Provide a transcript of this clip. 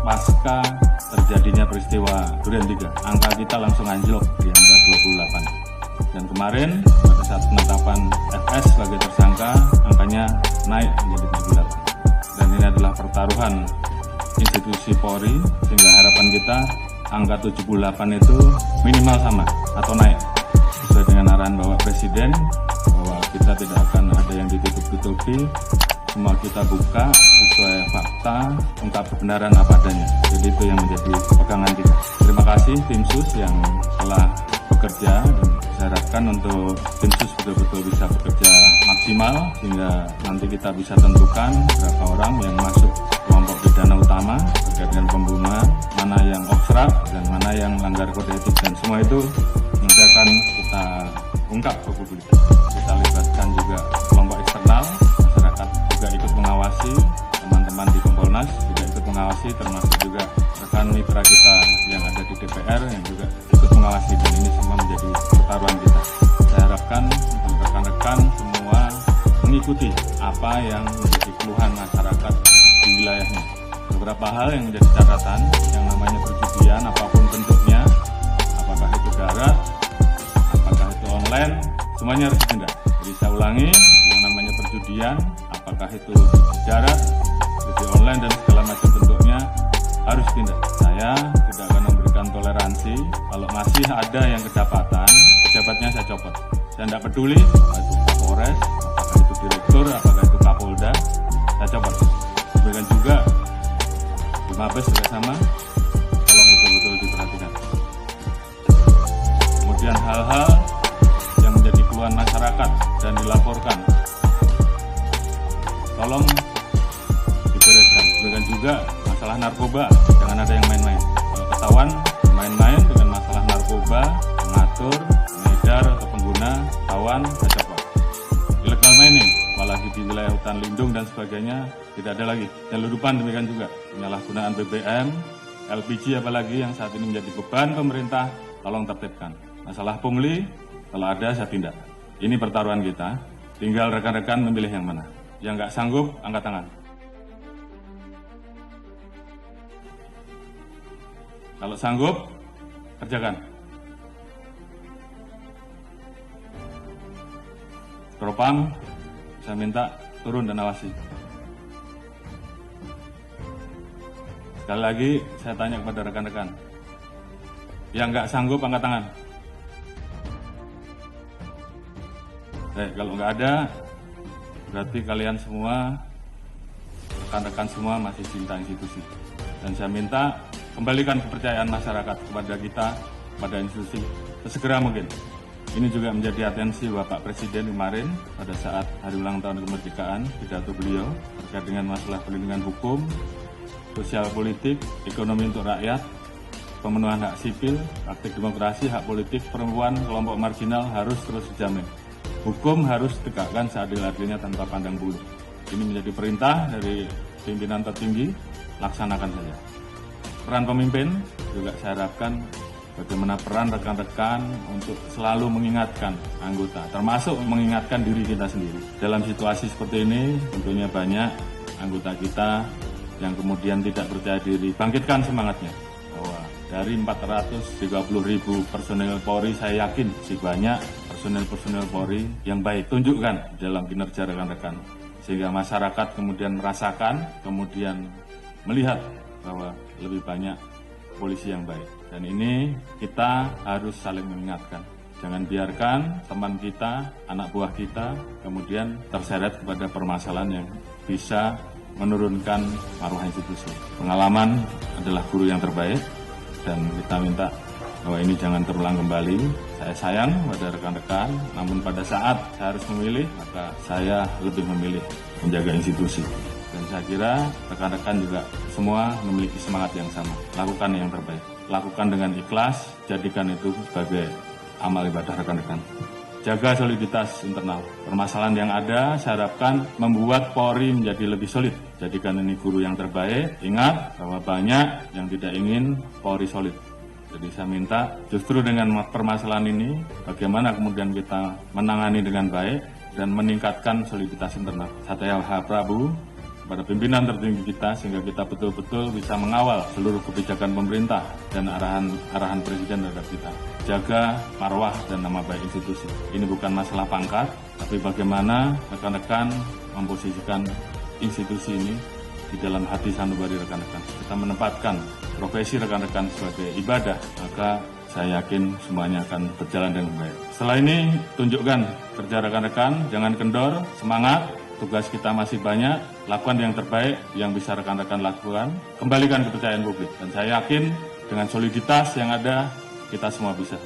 pasca terjadinya peristiwa Duren 3. Angka kita langsung anjlok di angka 28. Dan kemarin pada saat penetapan FS sebagai tersangka, angkanya naik menjadi 78. Dan ini adalah pertaruhan institusi Polri, sehingga harapan kita angka 78 itu minimal sama atau naik. Sesuai dengan arahan Bapak Presiden, bahwa kita tidak akan ada yang ditutup-tutupi, semua kita buka sesuai fakta, ungkap kebenaran apa adanya. Jadi itu yang menjadi pegangan kita. Terima kasih tim sus yang telah bekerja, dan saya harapkan untuk tim sus betul-betul bisa bekerja maksimal sehingga nanti kita bisa tentukan berapa orang yang masuk kelompok pidana utama terkait dengan pembunuhan, mana yang obstrak dan mana yang melanggar kode etik, dan semua itu nanti akan kita ungkap ke publik. Kita libatkan juga kelompok eksternal, masyarakat juga ikut mengawasi, teman-teman di Kompolnas juga ikut mengawasi, termasuk juga rekan mitra kita yang ada di DPR yang juga ikut mengawasi, dan ini semua menjadi pertaruhan kita. Saya harapkan untuk rekan-rekan semua mengikuti apa yang menjadi keluhan masyarakat di wilayahnya. Beberapa hal yang menjadi catatan, yang namanya perjudian apapun bentuknya, apakah itu darat, apakah itu online, semuanya harus ditindak. Jadi saya ulangi, yang namanya perjudian, apakah itu darat, judi online dan segala macam bentuknya harus ditindak. Saya tidak akan memberikan toleransi. Kalau masih ada yang kedapatan, pejabatnya saya copot. Saya tidak peduli apakah itu Kapolres, apakah itu Direktur, apakah itu Kapolda, saya copot. Demikian juga di Mabes juga sama, tolong betul-betul diperhatikan. Kemudian hal-hal yang menjadi keluhan masyarakat dan dilaporkan, tolong dibereskan. Demikian juga masalah narkoba, jangan ada yang main-main. Kalau ketahuan main-main dengan masalah narkoba, mengatur, mengedar atau pengguna, ketahuan, saya copot. Illegal mining, apalagi di wilayah hutan lindung dan sebagainya, tidak ada lagi. Penyeludupan demikian juga, penyalahgunaan BBM, LPG apalagi yang saat ini menjadi beban pemerintah, tolong tertibkan. Masalah pungli, kalau ada saya tindak. Ini pertaruhan kita, tinggal rekan-rekan memilih yang mana. Yang nggak sanggup, angkat tangan. Kalau sanggup, kerjakan. Propam, saya minta turun dan awasi. Sekali lagi, saya tanya kepada rekan-rekan. Yang nggak sanggup, angkat tangan. Kalau nggak ada, berarti kalian semua, rekan-rekan semua masih cinta institusi. Dan saya minta kembalikan kepercayaan masyarakat kepada kita, pada institusi, sesegera mungkin. Ini juga menjadi atensi Bapak Presiden kemarin pada saat hari ulang tahun kemerdekaan, pidato beliau terkait dengan masalah perlindungan hukum, sosial politik, ekonomi untuk rakyat, pemenuhan hak sipil, praktik demokrasi, hak politik, perempuan, kelompok marginal harus terus dijamin. Hukum harus ditegakkan seadil-adilnya tanpa pandang bulu. Ini menjadi perintah dari pimpinan tertinggi, laksanakan saja. Peran pemimpin juga saya harapkan bagaimana peran rekan-rekan untuk selalu mengingatkan anggota, termasuk mengingatkan diri kita sendiri. Dalam situasi seperti ini, tentunya banyak anggota kita yang kemudian tidak percaya diri. Bangkitkan semangatnya, bahwa dari 430.000 personel Polri, saya yakin masih banyak personel Polri yang baik. Tunjukkan dalam kinerja rekan-rekan, sehingga masyarakat kemudian merasakan, kemudian melihat bahwa lebih banyak polisi yang baik. Dan ini kita harus saling mengingatkan. Jangan biarkan teman kita, anak buah kita, kemudian terseret kepada permasalahan yang bisa menurunkan maruah institusi. Pengalaman adalah guru yang terbaik, dan kita minta bahwa ini jangan terulang kembali. Saya sayang pada rekan-rekan, namun pada saat saya harus memilih, maka saya lebih memilih menjaga institusi. Dan saya kira rekan-rekan juga semua memiliki semangat yang sama. Lakukan yang terbaik. Lakukan dengan ikhlas, jadikan itu sebagai amal ibadah rekan-rekan. Jaga soliditas internal. Permasalahan yang ada, saya harapkan membuat Polri menjadi lebih solid. Jadikan ini guru yang terbaik. Ingat bahwa banyak yang tidak ingin Polri solid. Jadi saya minta justru dengan permasalahan ini, bagaimana kemudian kita menangani dengan baik dan meningkatkan soliditas internal. Satya Prabu, kepada pimpinan tertinggi kita sehingga kita betul-betul bisa mengawal seluruh kebijakan pemerintah dan arahan Presiden terhadap kita. Jaga marwah dan nama baik institusi. Ini bukan masalah pangkat, tapi bagaimana rekan-rekan memposisikan institusi ini di dalam hati sanubari rekan-rekan. Kita menempatkan profesi rekan-rekan sebagai ibadah, maka saya yakin semuanya akan berjalan dengan baik. Setelah ini, tunjukkan kerja rekan-rekan, jangan kendor, semangat. Tugas kita masih banyak, lakukan yang terbaik yang bisa rekan-rekan lakukan, kembalikan kepercayaan publik. Dan saya yakin dengan soliditas yang ada, kita semua bisa.